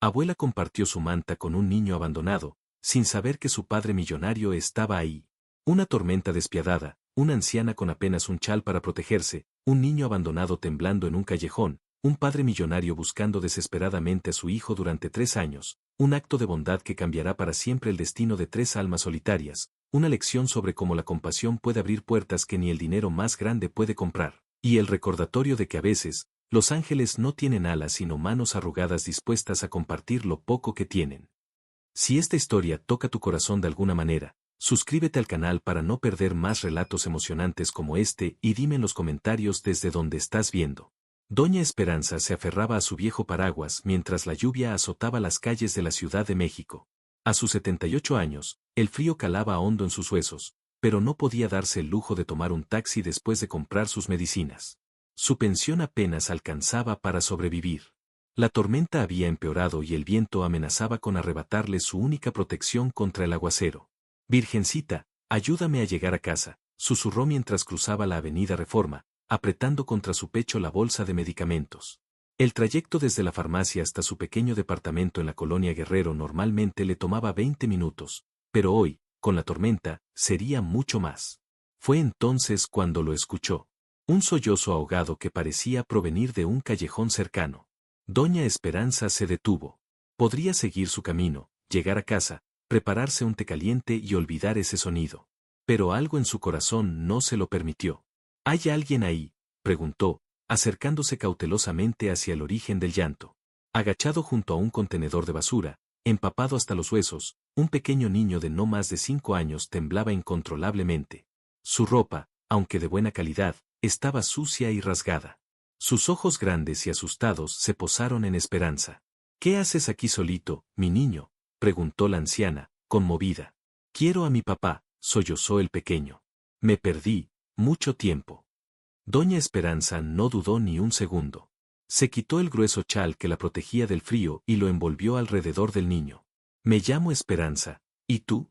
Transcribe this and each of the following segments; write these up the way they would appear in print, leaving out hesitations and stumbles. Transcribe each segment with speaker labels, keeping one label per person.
Speaker 1: Abuela compartió su manta con un niño abandonado, sin saber que su padre millonario estaba ahí. Una tormenta despiadada, una anciana con apenas un chal para protegerse, un niño abandonado temblando en un callejón, un padre millonario buscando desesperadamente a su hijo durante 3 años, un acto de bondad que cambiará para siempre el destino de 3 almas solitarias, una lección sobre cómo la compasión puede abrir puertas que ni el dinero más grande puede comprar, y el recordatorio de que a veces, los ángeles no tienen alas sino manos arrugadas dispuestas a compartir lo poco que tienen. Si esta historia toca tu corazón de alguna manera, suscríbete al canal para no perder más relatos emocionantes como este y dime en los comentarios desde donde estás viendo. Doña Esperanza se aferraba a su viejo paraguas mientras la lluvia azotaba las calles de la Ciudad de México. A sus 78 años, el frío calaba hondo en sus huesos, pero no podía darse el lujo de tomar un taxi después de comprar sus medicinas. Su pensión apenas alcanzaba para sobrevivir. La tormenta había empeorado y el viento amenazaba con arrebatarle su única protección contra el aguacero. Virgencita, ayúdame a llegar a casa, susurró mientras cruzaba la avenida Reforma, apretando contra su pecho la bolsa de medicamentos. El trayecto desde la farmacia hasta su pequeño departamento en la colonia Guerrero normalmente le tomaba 20 minutos, pero hoy, con la tormenta, sería mucho más. Fue entonces cuando lo escuchó. Un sollozo ahogado que parecía provenir de un callejón cercano. Doña Esperanza se detuvo. Podría seguir su camino, llegar a casa, prepararse un té caliente y olvidar ese sonido. Pero algo en su corazón no se lo permitió. ¿Hay alguien ahí?, preguntó, acercándose cautelosamente hacia el origen del llanto. Agachado junto a un contenedor de basura, empapado hasta los huesos, un pequeño niño de no más de 5 años temblaba incontrolablemente. Su ropa, aunque de buena calidad, estaba sucia y rasgada. Sus ojos grandes y asustados se posaron en Esperanza. ¿Qué haces aquí solito, mi niño?, preguntó la anciana, conmovida. Quiero a mi papá, sollozó el pequeño. Me perdí, mucho tiempo. Doña Esperanza no dudó ni un segundo. Se quitó el grueso chal que la protegía del frío y lo envolvió alrededor del niño. Me llamo Esperanza, ¿y tú?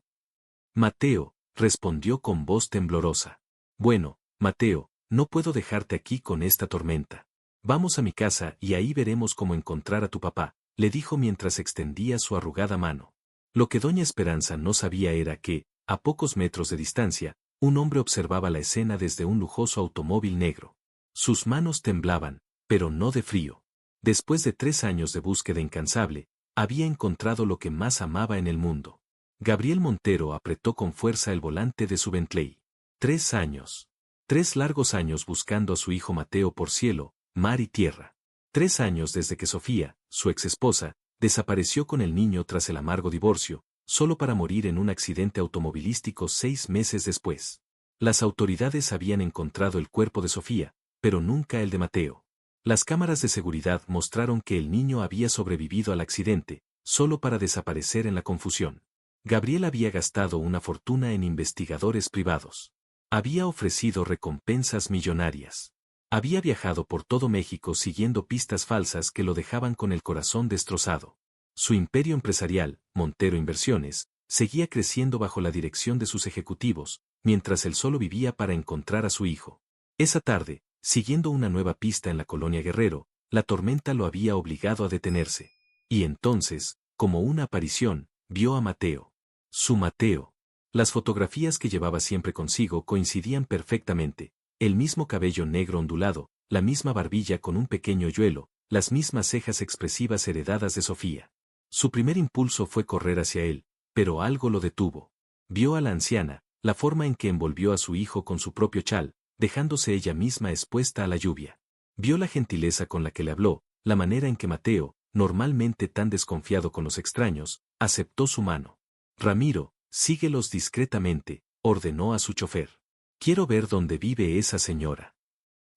Speaker 1: Mateo, respondió con voz temblorosa. Bueno, Mateo, no puedo dejarte aquí con esta tormenta. Vamos a mi casa y ahí veremos cómo encontrar a tu papá, le dijo mientras extendía su arrugada mano. Lo que doña Esperanza no sabía era que, a pocos metros de distancia, un hombre observaba la escena desde un lujoso automóvil negro. Sus manos temblaban, pero no de frío. Después de 3 años de búsqueda incansable, había encontrado lo que más amaba en el mundo. Gabriel Montero apretó con fuerza el volante de su Bentley. 3 años. 3 largos años buscando a su hijo Mateo por cielo, mar y tierra. 3 años desde que Sofía, su exesposa, desapareció con el niño tras el amargo divorcio, solo para morir en un accidente automovilístico 6 meses después. Las autoridades habían encontrado el cuerpo de Sofía, pero nunca el de Mateo. Las cámaras de seguridad mostraron que el niño había sobrevivido al accidente, solo para desaparecer en la confusión. Gabriel había gastado una fortuna en investigadores privados. Había ofrecido recompensas millonarias. Había viajado por todo México siguiendo pistas falsas que lo dejaban con el corazón destrozado. Su imperio empresarial, Montero Inversiones, seguía creciendo bajo la dirección de sus ejecutivos, mientras él solo vivía para encontrar a su hijo. Esa tarde, siguiendo una nueva pista en la colonia Guerrero, la tormenta lo había obligado a detenerse. Y entonces, como una aparición, vio a Mateo. Su Mateo. Las fotografías que llevaba siempre consigo coincidían perfectamente. El mismo cabello negro ondulado, la misma barbilla con un pequeño hoyuelo, las mismas cejas expresivas heredadas de Sofía. Su primer impulso fue correr hacia él, pero algo lo detuvo. Vio a la anciana, la forma en que envolvió a su hijo con su propio chal, dejándose ella misma expuesta a la lluvia. Vio la gentileza con la que le habló, la manera en que Mateo, normalmente tan desconfiado con los extraños, aceptó su mano. Ramiro, síguelos discretamente, ordenó a su chofer. Quiero ver dónde vive esa señora.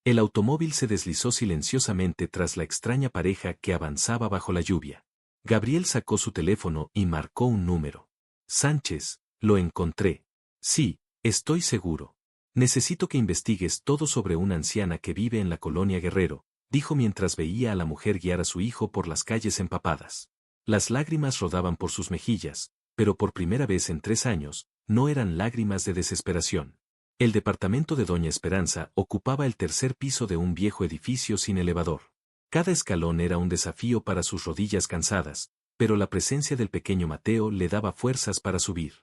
Speaker 1: El automóvil se deslizó silenciosamente tras la extraña pareja que avanzaba bajo la lluvia. Gabriel sacó su teléfono y marcó un número. Sánchez, lo encontré. Sí, estoy seguro. Necesito que investigues todo sobre una anciana que vive en la colonia Guerrero, dijo mientras veía a la mujer guiar a su hijo por las calles empapadas. Las lágrimas rodaban por sus mejillas, pero por primera vez en 3 años, no eran lágrimas de desesperación. El departamento de Doña Esperanza ocupaba el 3er piso de un viejo edificio sin elevador. Cada escalón era un desafío para sus rodillas cansadas, pero la presencia del pequeño Mateo le daba fuerzas para subir.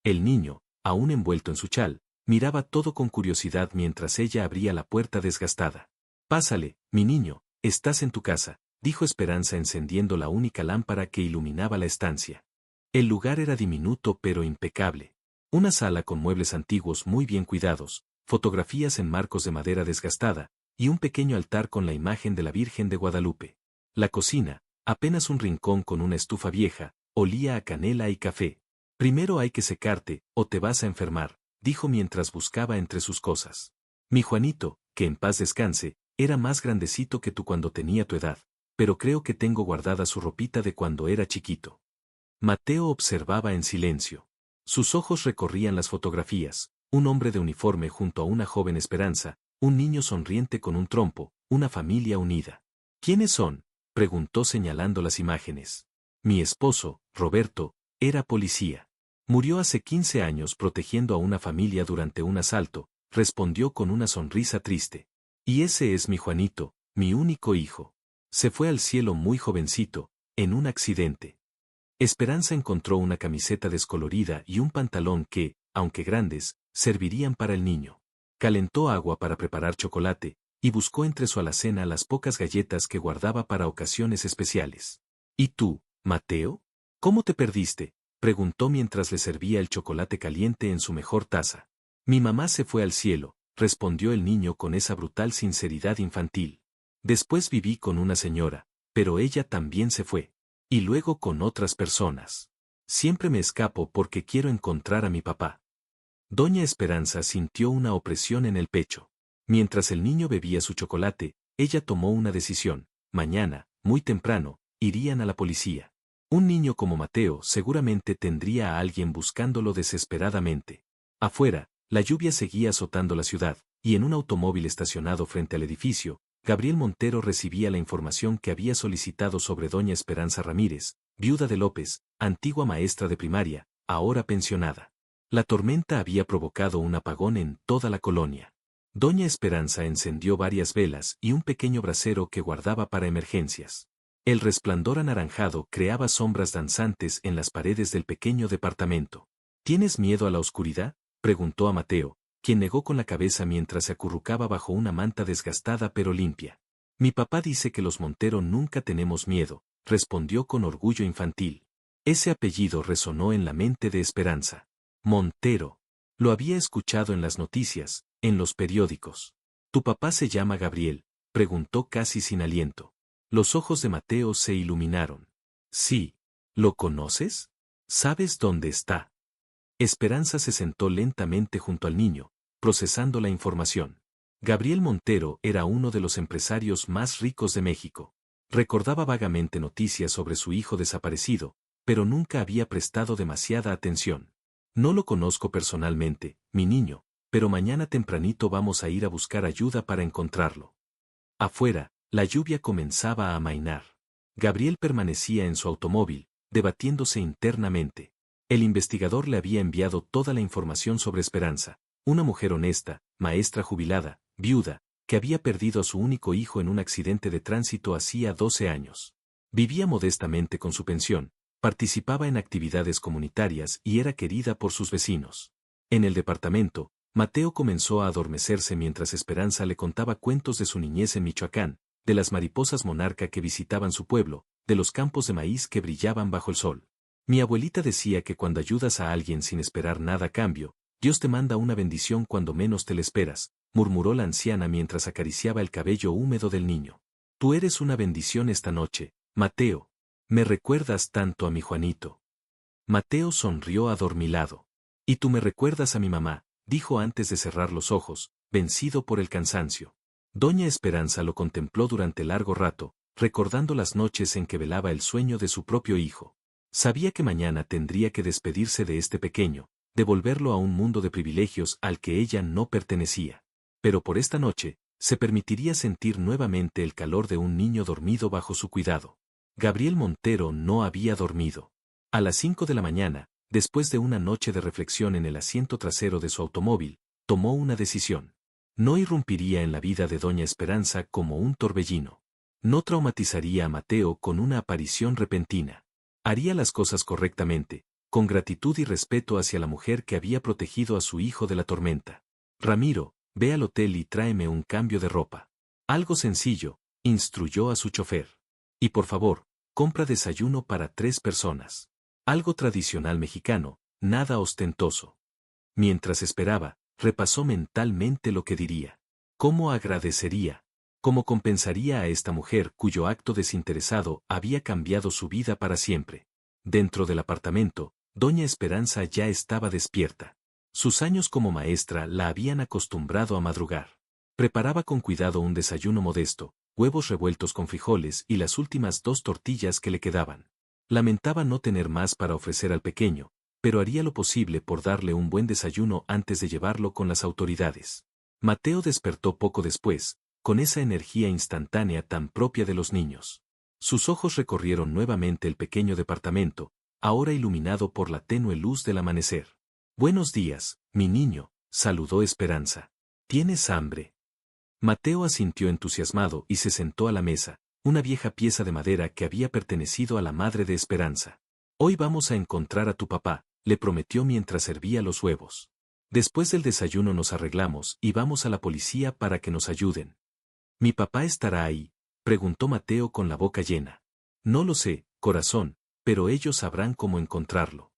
Speaker 1: El niño, aún envuelto en su chal, miraba todo con curiosidad mientras ella abría la puerta desgastada. «Pásale, mi niño, estás en tu casa», dijo Esperanza encendiendo la única lámpara que iluminaba la estancia. El lugar era diminuto pero impecable. Una sala con muebles antiguos muy bien cuidados, fotografías en marcos de madera desgastada, y un pequeño altar con la imagen de la Virgen de Guadalupe. La cocina, apenas un rincón con una estufa vieja, olía a canela y café. «Primero hay que secarte, o te vas a enfermar», dijo mientras buscaba entre sus cosas. «Mi Juanito, que en paz descanse, era más grandecito que tú cuando tenía tu edad, pero creo que tengo guardada su ropita de cuando era chiquito». Mateo observaba en silencio. Sus ojos recorrían las fotografías, un hombre de uniforme junto a una joven Esperanza, un niño sonriente con un trompo, una familia unida. «¿Quiénes son?», preguntó señalando las imágenes. «Mi esposo, Roberto, era policía. Murió hace 15 años protegiendo a una familia durante un asalto», respondió con una sonrisa triste. «Y ese es mi Juanito, mi único hijo. Se fue al cielo muy jovencito, en un accidente». Esperanza encontró una camiseta descolorida y un pantalón que, aunque grandes, servirían para el niño. Calentó agua para preparar chocolate, y buscó entre su alacena las pocas galletas que guardaba para ocasiones especiales. «¿Y tú, Mateo? ¿Cómo te perdiste?», preguntó mientras le servía el chocolate caliente en su mejor taza. «Mi mamá se fue al cielo», respondió el niño con esa brutal sinceridad infantil. «Después viví con una señora, pero ella también se fue. Y luego con otras personas. Siempre me escapo porque quiero encontrar a mi papá». Doña Esperanza sintió una opresión en el pecho. Mientras el niño bebía su chocolate, ella tomó una decisión. Mañana, muy temprano, irían a la policía. Un niño como Mateo seguramente tendría a alguien buscándolo desesperadamente. Afuera, la lluvia seguía azotando la ciudad, y en un automóvil estacionado frente al edificio, Gabriel Montero recibía la información que había solicitado sobre doña Esperanza Ramírez, viuda de López, antigua maestra de primaria, ahora pensionada. La tormenta había provocado un apagón en toda la colonia. Doña Esperanza encendió varias velas y un pequeño brasero que guardaba para emergencias. El resplandor anaranjado creaba sombras danzantes en las paredes del pequeño departamento. «¿Tienes miedo a la oscuridad?», preguntó a Mateo, quien negó con la cabeza mientras se acurrucaba bajo una manta desgastada pero limpia. «Mi papá dice que los Montero nunca tenemos miedo», respondió con orgullo infantil. Ese apellido resonó en la mente de Esperanza. Montero. Lo había escuchado en las noticias, en los periódicos. «¿Tu papá se llama Gabriel?», preguntó casi sin aliento. Los ojos de Mateo se iluminaron. «Sí. ¿Lo conoces? ¿Sabes dónde está?». Esperanza se sentó lentamente junto al niño, procesando la información. Gabriel Montero era uno de los empresarios más ricos de México. Recordaba vagamente noticias sobre su hijo desaparecido, pero nunca había prestado demasiada atención. «No lo conozco personalmente, mi niño, pero mañana tempranito vamos a ir a buscar ayuda para encontrarlo». Afuera, la lluvia comenzaba a amainar. Gabriel permanecía en su automóvil, debatiéndose internamente. El investigador le había enviado toda la información sobre Esperanza, una mujer honesta, maestra jubilada, viuda, que había perdido a su único hijo en un accidente de tránsito hacía 12 años. Vivía modestamente con su pensión, participaba en actividades comunitarias y era querida por sus vecinos. En el departamento, Mateo comenzó a adormecerse mientras Esperanza le contaba cuentos de su niñez en Michoacán, de las mariposas monarca que visitaban su pueblo, de los campos de maíz que brillaban bajo el sol. «Mi abuelita decía que cuando ayudas a alguien sin esperar nada a cambio, Dios te manda una bendición cuando menos te la esperas», murmuró la anciana mientras acariciaba el cabello húmedo del niño. «Tú eres una bendición esta noche, Mateo. Me recuerdas tanto a mi Juanito». Mateo sonrió adormilado. «Y tú me recuerdas a mi mamá», dijo antes de cerrar los ojos, vencido por el cansancio. Doña Esperanza lo contempló durante largo rato, recordando las noches en que velaba el sueño de su propio hijo. Sabía que mañana tendría que despedirse de este pequeño, devolverlo a un mundo de privilegios al que ella no pertenecía. Pero por esta noche, se permitiría sentir nuevamente el calor de un niño dormido bajo su cuidado. Gabriel Montero no había dormido. A las 5 de la mañana, después de una noche de reflexión en el asiento trasero de su automóvil, tomó una decisión. No irrumpiría en la vida de doña Esperanza como un torbellino. No traumatizaría a Mateo con una aparición repentina. Haría las cosas correctamente, con gratitud y respeto hacia la mujer que había protegido a su hijo de la tormenta. Ramiro, ve al hotel y tráeme un cambio de ropa. Algo sencillo, instruyó a su chofer. Y por favor, compra desayuno para 3 personas. Algo tradicional mexicano, nada ostentoso. Mientras esperaba, repasó mentalmente lo que diría. ¿Cómo agradecería? ¿Cómo compensaría a esta mujer cuyo acto desinteresado había cambiado su vida para siempre? Dentro del apartamento, doña Esperanza ya estaba despierta. Sus años como maestra la habían acostumbrado a madrugar. Preparaba con cuidado un desayuno modesto, huevos revueltos con frijoles y las últimas 2 tortillas que le quedaban. Lamentaba no tener más para ofrecer al pequeño, pero haría lo posible por darle un buen desayuno antes de llevarlo con las autoridades. Mateo despertó poco después, con esa energía instantánea tan propia de los niños. Sus ojos recorrieron nuevamente el pequeño departamento, ahora iluminado por la tenue luz del amanecer. «Buenos días, mi niño», saludó Esperanza. «¿Tienes hambre?». Mateo asintió entusiasmado y se sentó a la mesa, una vieja pieza de madera que había pertenecido a la madre de Esperanza. «Hoy vamos a encontrar a tu papá», le prometió mientras servía los huevos. «Después del desayuno nos arreglamos y vamos a la policía para que nos ayuden». «¿Mi papá estará ahí?», preguntó Mateo con la boca llena. «No lo sé, corazón, pero ellos sabrán cómo encontrarlo».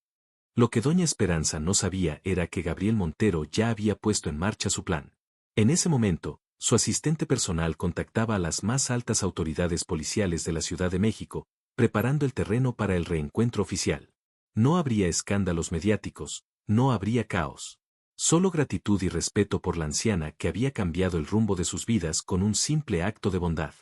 Speaker 1: Lo que doña Esperanza no sabía era que Gabriel Montero ya había puesto en marcha su plan. En ese momento, su asistente personal contactaba a las más altas autoridades policiales de la Ciudad de México, preparando el terreno para el reencuentro oficial. No habría escándalos mediáticos, no habría caos. Solo gratitud y respeto por la anciana que había cambiado el rumbo de sus vidas con un simple acto de bondad.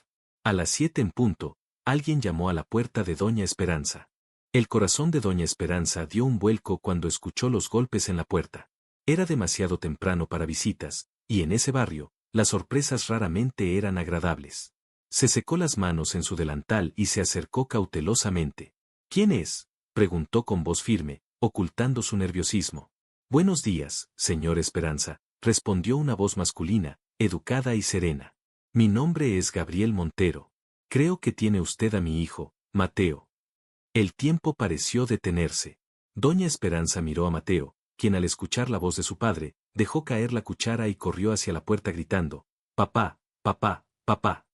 Speaker 1: A las 7 en punto, alguien llamó a la puerta de doña Esperanza. El corazón de doña Esperanza dio un vuelco cuando escuchó los golpes en la puerta. Era demasiado temprano para visitas, y en ese barrio, las sorpresas raramente eran agradables. Se secó las manos en su delantal y se acercó cautelosamente. «¿Quién es?», preguntó con voz firme, ocultando su nerviosismo. «Buenos días, señor Esperanza», respondió una voz masculina, educada y serena. «Mi nombre es Gabriel Montero. Creo que tiene usted a mi hijo, Mateo». El tiempo pareció detenerse. Doña Esperanza miró a Mateo, quien al escuchar la voz de su padre, dejó caer la cuchara y corrió hacia la puerta gritando: «Papá, papá, papá».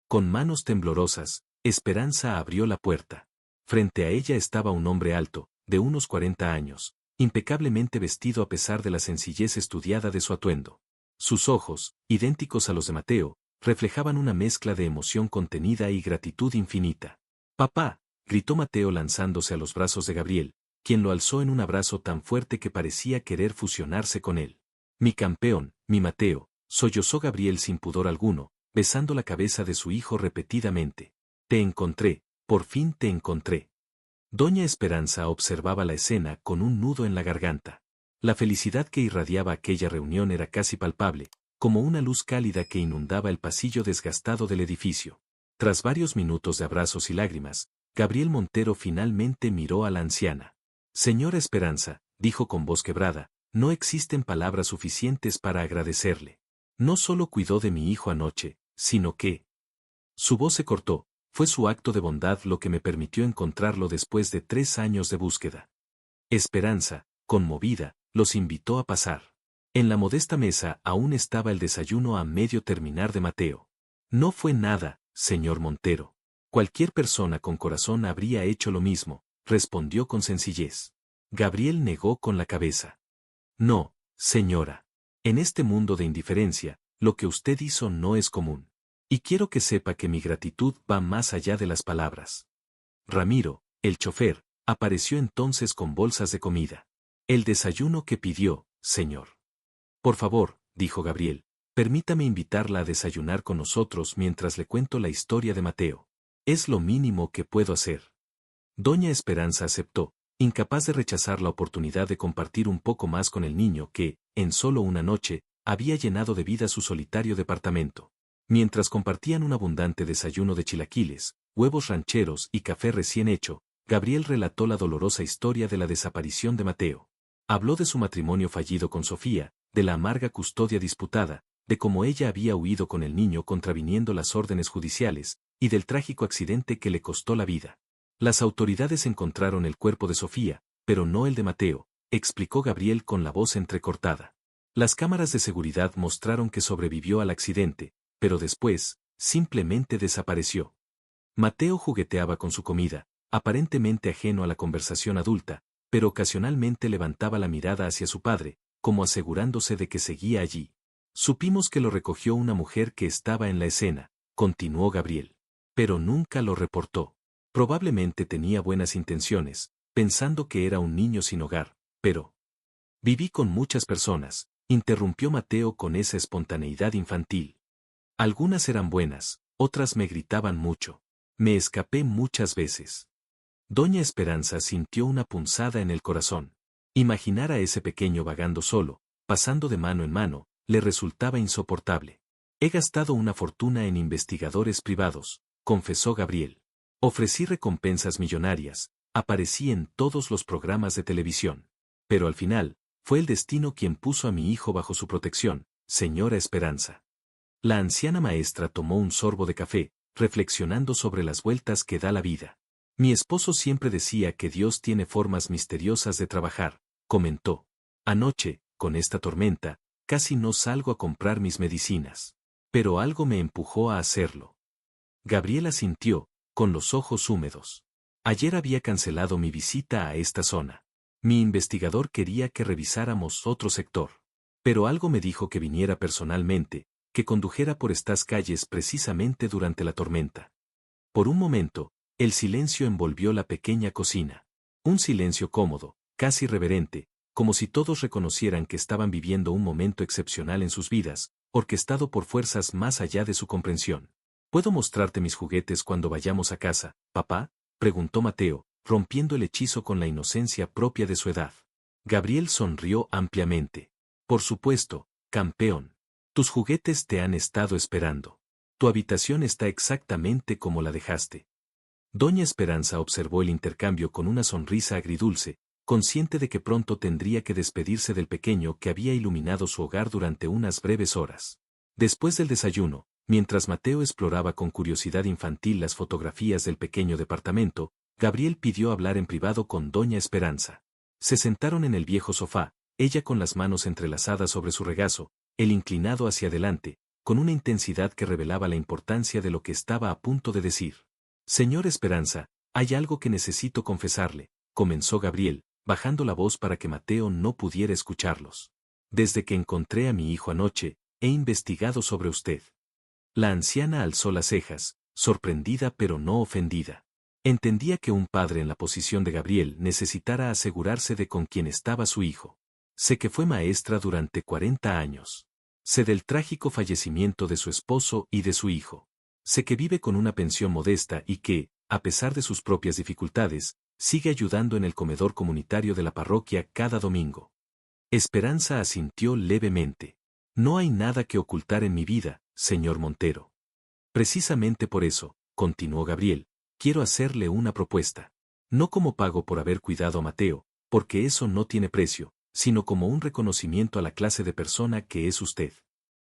Speaker 1: Con manos temblorosas, Esperanza abrió la puerta. Frente a ella estaba un hombre alto, de unos 40 años, impecablemente vestido a pesar de la sencillez estudiada de su atuendo. Sus ojos, idénticos a los de Mateo, reflejaban una mezcla de emoción contenida y gratitud infinita. «Papá», gritó Mateo lanzándose a los brazos de Gabriel, quien lo alzó en un abrazo tan fuerte que parecía querer fusionarse con él. «Mi campeón, mi Mateo», sollozó Gabriel sin pudor alguno, besando la cabeza de su hijo repetidamente. «Te encontré, por fin te encontré». Doña Esperanza observaba la escena con un nudo en la garganta. La felicidad que irradiaba aquella reunión era casi palpable, como una luz cálida que inundaba el pasillo desgastado del edificio. Tras varios minutos de abrazos y lágrimas, Gabriel Montero finalmente miró a la anciana. «Señora Esperanza», dijo con voz quebrada, «no existen palabras suficientes para agradecerle. No solo cuidó de mi hijo anoche, sino que…». Su voz se cortó. Fue su acto de bondad lo que me permitió encontrarlo después de 3 años de búsqueda. Esperanza, conmovida, los invitó a pasar. En la modesta mesa aún estaba el desayuno a medio terminar de Mateo. «No fue nada, señor Montero. Cualquier persona con corazón habría hecho lo mismo», respondió con sencillez. Gabriel negó con la cabeza. «No, señora. En este mundo de indiferencia, lo que usted hizo no es común. Y quiero que sepa que mi gratitud va más allá de las palabras». Ramiro, el chofer, apareció entonces con bolsas de comida. «El desayuno que pidió, señor». «Por favor», dijo Gabriel, «permítame invitarla a desayunar con nosotros mientras le cuento la historia de Mateo. Es lo mínimo que puedo hacer». Doña Esperanza aceptó, incapaz de rechazar la oportunidad de compartir un poco más con el niño que, en solo una noche, había llenado de vida su solitario departamento. Mientras compartían un abundante desayuno de chilaquiles, huevos rancheros y café recién hecho, Gabriel relató la dolorosa historia de la desaparición de Mateo. Habló de su matrimonio fallido con Sofía, de la amarga custodia disputada, de cómo ella había huido con el niño contraviniendo las órdenes judiciales, y del trágico accidente que le costó la vida. Las autoridades encontraron el cuerpo de Sofía, pero no el de Mateo, explicó Gabriel con la voz entrecortada. Las cámaras de seguridad mostraron que sobrevivió al accidente, pero después, simplemente desapareció. Mateo jugueteaba con su comida, aparentemente ajeno a la conversación adulta, pero ocasionalmente levantaba la mirada hacia su padre, como asegurándose de que seguía allí. Supimos que lo recogió una mujer que estaba en la escena, continuó Gabriel. Pero nunca lo reportó. Probablemente tenía buenas intenciones, pensando que era un niño sin hogar, pero... Viví con muchas personas, interrumpió Mateo con esa espontaneidad infantil. Algunas eran buenas, otras me gritaban mucho. Me escapé muchas veces. Doña Esperanza sintió una punzada en el corazón. Imaginar a ese pequeño vagando solo, pasando de mano en mano, le resultaba insoportable. He gastado una fortuna en investigadores privados, confesó Gabriel. Ofrecí recompensas millonarias, aparecí en todos los programas de televisión. Pero al final, fue el destino quien puso a mi hijo bajo su protección, señora Esperanza. La anciana maestra tomó un sorbo de café, reflexionando sobre las vueltas que da la vida. Mi esposo siempre decía que Dios tiene formas misteriosas de trabajar, comentó. Anoche, con esta tormenta, casi no salgo a comprar mis medicinas. Pero algo me empujó a hacerlo. Gabriela sintió, con los ojos húmedos. Ayer había cancelado mi visita a esta zona. Mi investigador quería que revisáramos otro sector. Pero algo me dijo que viniera personalmente, que condujera por estas calles precisamente durante la tormenta. Por un momento, el silencio envolvió la pequeña cocina. Un silencio cómodo, casi reverente, como si todos reconocieran que estaban viviendo un momento excepcional en sus vidas, orquestado por fuerzas más allá de su comprensión. ¿Puedo mostrarte mis juguetes cuando vayamos a casa, papá?, preguntó Mateo, rompiendo el hechizo con la inocencia propia de su edad. Gabriel sonrió ampliamente. Por supuesto, campeón. Tus juguetes te han estado esperando. Tu habitación está exactamente como la dejaste. Doña Esperanza observó el intercambio con una sonrisa agridulce, consciente de que pronto tendría que despedirse del pequeño que había iluminado su hogar durante unas breves horas. Después del desayuno, mientras Mateo exploraba con curiosidad infantil las fotografías del pequeño departamento, Gabriel pidió hablar en privado con Doña Esperanza. Se sentaron en el viejo sofá, ella con las manos entrelazadas sobre su regazo, él inclinado hacia adelante, con una intensidad que revelaba la importancia de lo que estaba a punto de decir. Señor Esperanza, hay algo que necesito confesarle, comenzó Gabriel, bajando la voz para que Mateo no pudiera escucharlos. Desde que encontré a mi hijo anoche, he investigado sobre usted. La anciana alzó las cejas, sorprendida pero no ofendida. Entendía que un padre en la posición de Gabriel necesitara asegurarse de con quién estaba su hijo. Sé que fue maestra durante 40 años. Sé del trágico fallecimiento de su esposo y de su hijo. Sé que vive con una pensión modesta y que, a pesar de sus propias dificultades, sigue ayudando en el comedor comunitario de la parroquia cada domingo. Esperanza asintió levemente. No hay nada que ocultar en mi vida, señor Montero. Precisamente por eso, continuó Gabriel, quiero hacerle una propuesta. No como pago por haber cuidado a Mateo, porque eso no tiene precio, sino como un reconocimiento a la clase de persona que es usted.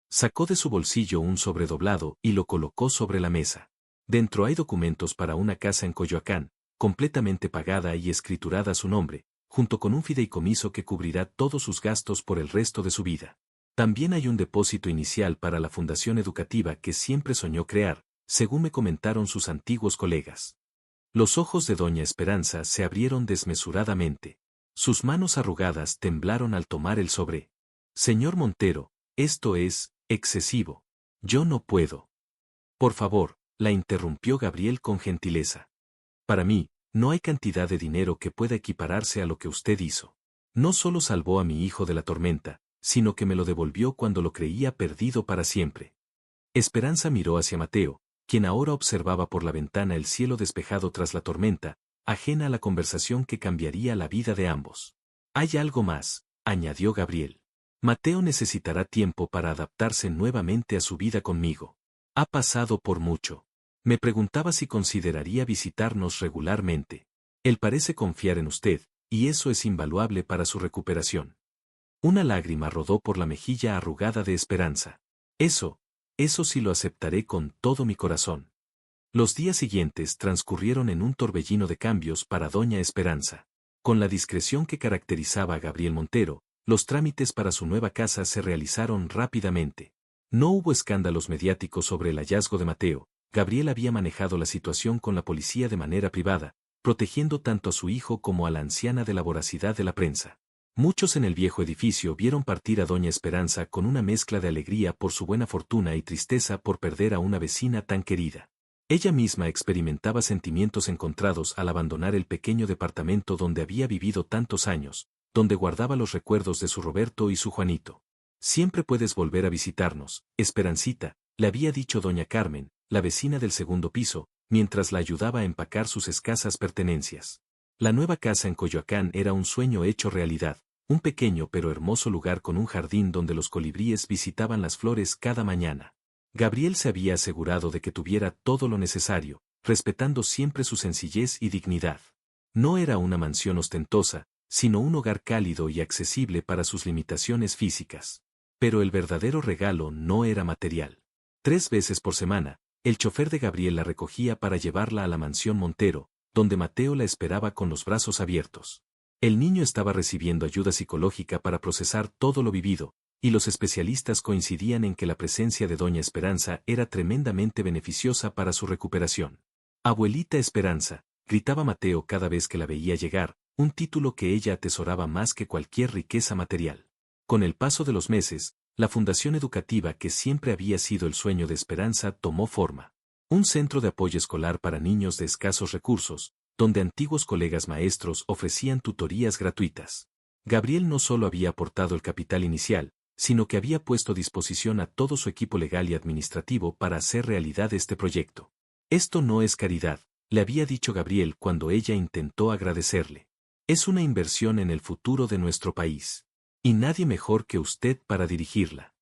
Speaker 1: Sacó de su bolsillo un sobredoblado y lo colocó sobre la mesa. Dentro hay documentos para una casa en Coyoacán, completamente pagada y escriturada a su nombre, junto con un fideicomiso que cubrirá todos sus gastos por el resto de su vida. También hay un depósito inicial para la fundación educativa que siempre soñó crear, según me comentaron sus antiguos colegas. Los ojos de Doña Esperanza se abrieron desmesuradamente. Sus manos arrugadas temblaron al tomar el sobre. Señor Montero, esto es excesivo. Yo no puedo. Por favor, la interrumpió Gabriel con gentileza. Para mí, no hay cantidad de dinero que pueda equipararse a lo que usted hizo. No solo salvó a mi hijo de la tormenta, sino que me lo devolvió cuando lo creía perdido para siempre. Esperanza miró hacia Mateo, quien ahora observaba por la ventana el cielo despejado tras la tormenta, ajena a la conversación que cambiaría la vida de ambos. Hay algo más, añadió Gabriel. Mateo necesitará tiempo para adaptarse nuevamente a su vida conmigo. Ha pasado por mucho. Me preguntaba si consideraría visitarnos regularmente. Él parece confiar en usted, y eso es invaluable para su recuperación. Una lágrima rodó por la mejilla arrugada de Esperanza. Eso sí lo aceptaré con todo mi corazón. Los días siguientes transcurrieron en un torbellino de cambios para doña Esperanza. Con la discreción que caracterizaba a Gabriel Montero, los trámites para su nueva casa se realizaron rápidamente. No hubo escándalos mediáticos sobre el hallazgo de Mateo. Gabriel había manejado la situación con la policía de manera privada, protegiendo tanto a su hijo como a la anciana de la voracidad de la prensa. Muchos en el viejo edificio vieron partir a doña Esperanza con una mezcla de alegría por su buena fortuna y tristeza por perder a una vecina tan querida. Ella misma experimentaba sentimientos encontrados al abandonar el pequeño departamento donde había vivido tantos años, donde guardaba los recuerdos de su Roberto y su Juanito. Siempre puedes volver a visitarnos, Esperancita, le había dicho doña Carmen, la vecina del segundo piso, mientras la ayudaba a empacar sus escasas pertenencias. La nueva casa en Coyoacán era un sueño hecho realidad, un pequeño pero hermoso lugar con un jardín donde los colibríes visitaban las flores cada mañana. Gabriel se había asegurado de que tuviera todo lo necesario, respetando siempre su sencillez y dignidad. No era una mansión ostentosa, sino un hogar cálido y accesible para sus limitaciones físicas. Pero el verdadero regalo no era material. 3 veces por semana, el chofer de Gabriel la recogía para llevarla a la mansión Montero, donde Mateo la esperaba con los brazos abiertos. El niño estaba recibiendo ayuda psicológica para procesar todo lo vivido, y los especialistas coincidían en que la presencia de doña Esperanza era tremendamente beneficiosa para su recuperación. Abuelita Esperanza, gritaba Mateo cada vez que la veía llegar, un título que ella atesoraba más que cualquier riqueza material. Con el paso de los meses, la fundación educativa que siempre había sido el sueño de Esperanza tomó forma. Un centro de apoyo escolar para niños de escasos recursos, donde antiguos colegas maestros ofrecían tutorías gratuitas. Gabriel no solo había aportado el capital inicial, sino que había puesto a disposición a todo su equipo legal y administrativo para hacer realidad este proyecto. Esto no es caridad, le había dicho Gabriel cuando ella intentó agradecerle. Es una inversión en el futuro de nuestro país. Y nadie mejor que usted para dirigirla.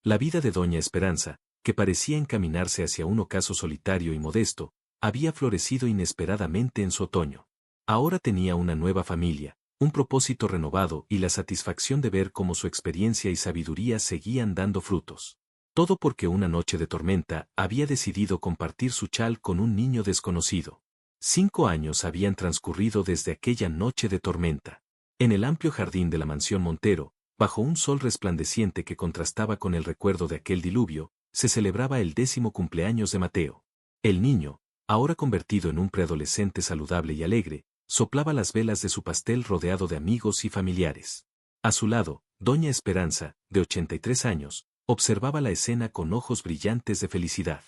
Speaker 1: La vida de doña Esperanza, que parecía encaminarse hacia un ocaso solitario y modesto, había florecido inesperadamente en su otoño. Ahora tenía una nueva familia, un propósito renovado y la satisfacción de ver cómo su experiencia y sabiduría seguían dando frutos. Todo porque una noche de tormenta había decidido compartir su chal con un niño desconocido. 5 años habían transcurrido desde aquella noche de tormenta. En el amplio jardín de la mansión Montero, bajo un sol resplandeciente que contrastaba con el recuerdo de aquel diluvio, se celebraba el 10º cumpleaños de Mateo. El niño, ahora convertido en un preadolescente saludable y alegre, soplaba las velas de su pastel rodeado de amigos y familiares. A su lado, doña Esperanza, de 83 años, observaba la escena con ojos brillantes de felicidad.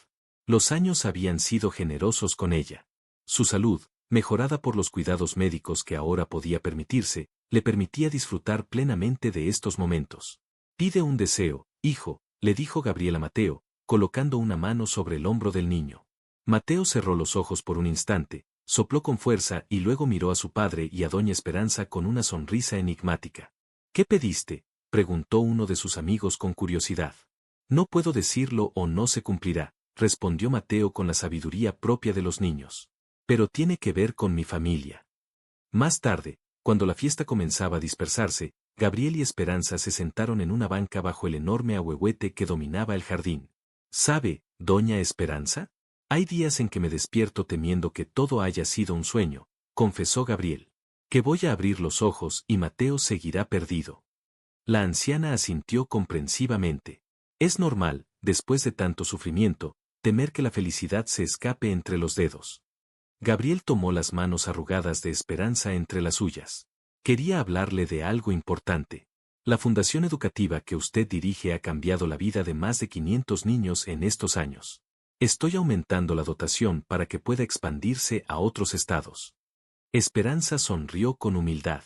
Speaker 1: Los años habían sido generosos con ella. Su salud, mejorada por los cuidados médicos que ahora podía permitirse, le permitía disfrutar plenamente de estos momentos. Pide un deseo, hijo, le dijo Gabriel a Mateo, colocando una mano sobre el hombro del niño. Mateo cerró los ojos por un instante, sopló con fuerza y luego miró a su padre y a doña Esperanza con una sonrisa enigmática. ¿Qué pediste?, preguntó uno de sus amigos con curiosidad. No puedo decirlo o no se cumplirá, respondió Mateo con la sabiduría propia de los niños. Pero tiene que ver con mi familia. Más tarde, cuando la fiesta comenzaba a dispersarse, Gabriel y Esperanza se sentaron en una banca bajo el enorme ahuehuete que dominaba el jardín. ¿Sabe, doña Esperanza? Hay días en que me despierto temiendo que todo haya sido un sueño, confesó Gabriel. Que voy a abrir los ojos y Mateo seguirá perdido. La anciana asintió comprensivamente. Es normal, después de tanto sufrimiento, temer que la felicidad se escape entre los dedos. Gabriel tomó las manos arrugadas de Esperanza entre las suyas. Quería hablarle de algo importante. La fundación educativa que usted dirige ha cambiado la vida de más de 500 niños en estos años. Estoy aumentando la dotación para que pueda expandirse a otros estados. Esperanza sonrió con humildad.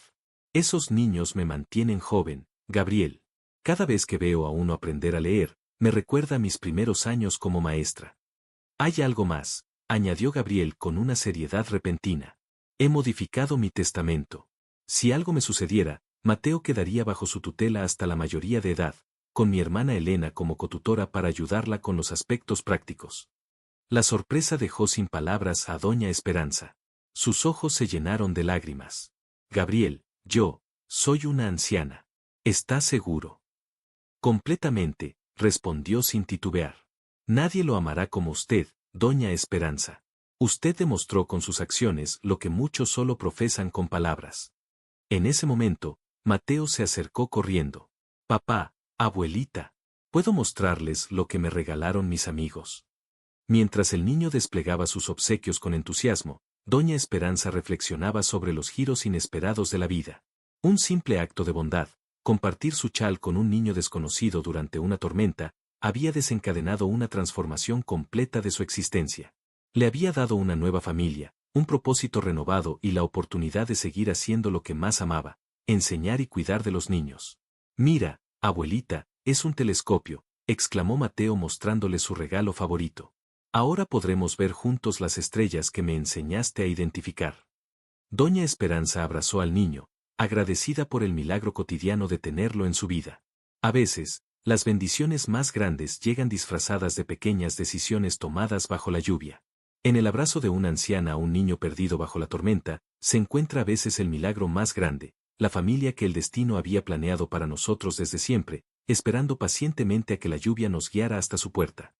Speaker 1: Esos niños me mantienen joven, Gabriel. Cada vez que veo a uno aprender a leer, me recuerda a mis primeros años como maestra. Hay algo más, añadió Gabriel con una seriedad repentina. He modificado mi testamento. Si algo me sucediera, Mateo quedaría bajo su tutela hasta la mayoría de edad, con mi hermana Elena como cotutora para ayudarla con los aspectos prácticos. La sorpresa dejó sin palabras a doña Esperanza. Sus ojos se llenaron de lágrimas. Gabriel, yo, soy una anciana. ¿Está seguro? Completamente, respondió sin titubear. Nadie lo amará como usted, Doña Esperanza. Usted demostró con sus acciones lo que muchos solo profesan con palabras. En ese momento, Mateo se acercó corriendo. Papá, abuelita, ¿puedo mostrarles lo que me regalaron mis amigos? Mientras el niño desplegaba sus obsequios con entusiasmo, Doña Esperanza reflexionaba sobre los giros inesperados de la vida. Un simple acto de bondad, compartir su chal con un niño desconocido durante una tormenta, había desencadenado una transformación completa de su existencia. Le había dado una nueva familia, un propósito renovado y la oportunidad de seguir haciendo lo que más amaba, enseñar y cuidar de los niños. Mira, abuelita, es un telescopio, exclamó Mateo mostrándole su regalo favorito. Ahora podremos ver juntos las estrellas que me enseñaste a identificar. Doña Esperanza abrazó al niño, agradecida por el milagro cotidiano de tenerlo en su vida. A veces, las bendiciones más grandes llegan disfrazadas de pequeñas decisiones tomadas bajo la lluvia. En el abrazo de una anciana a un niño perdido bajo la tormenta, se encuentra a veces el milagro más grande, la familia que el destino había planeado para nosotros desde siempre, esperando pacientemente a que la lluvia nos guiara hasta su puerta.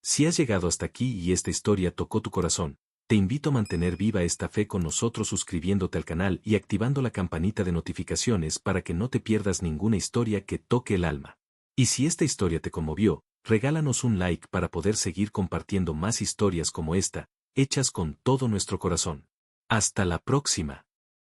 Speaker 1: Si has llegado hasta aquí y esta historia tocó tu corazón, te invito a mantener viva esta fe con nosotros suscribiéndote al canal y activando la campanita de notificaciones para que no te pierdas ninguna historia que toque el alma. Y si esta historia te conmovió, regálanos un like para poder seguir compartiendo más historias como esta, hechas con todo nuestro corazón. Hasta la próxima.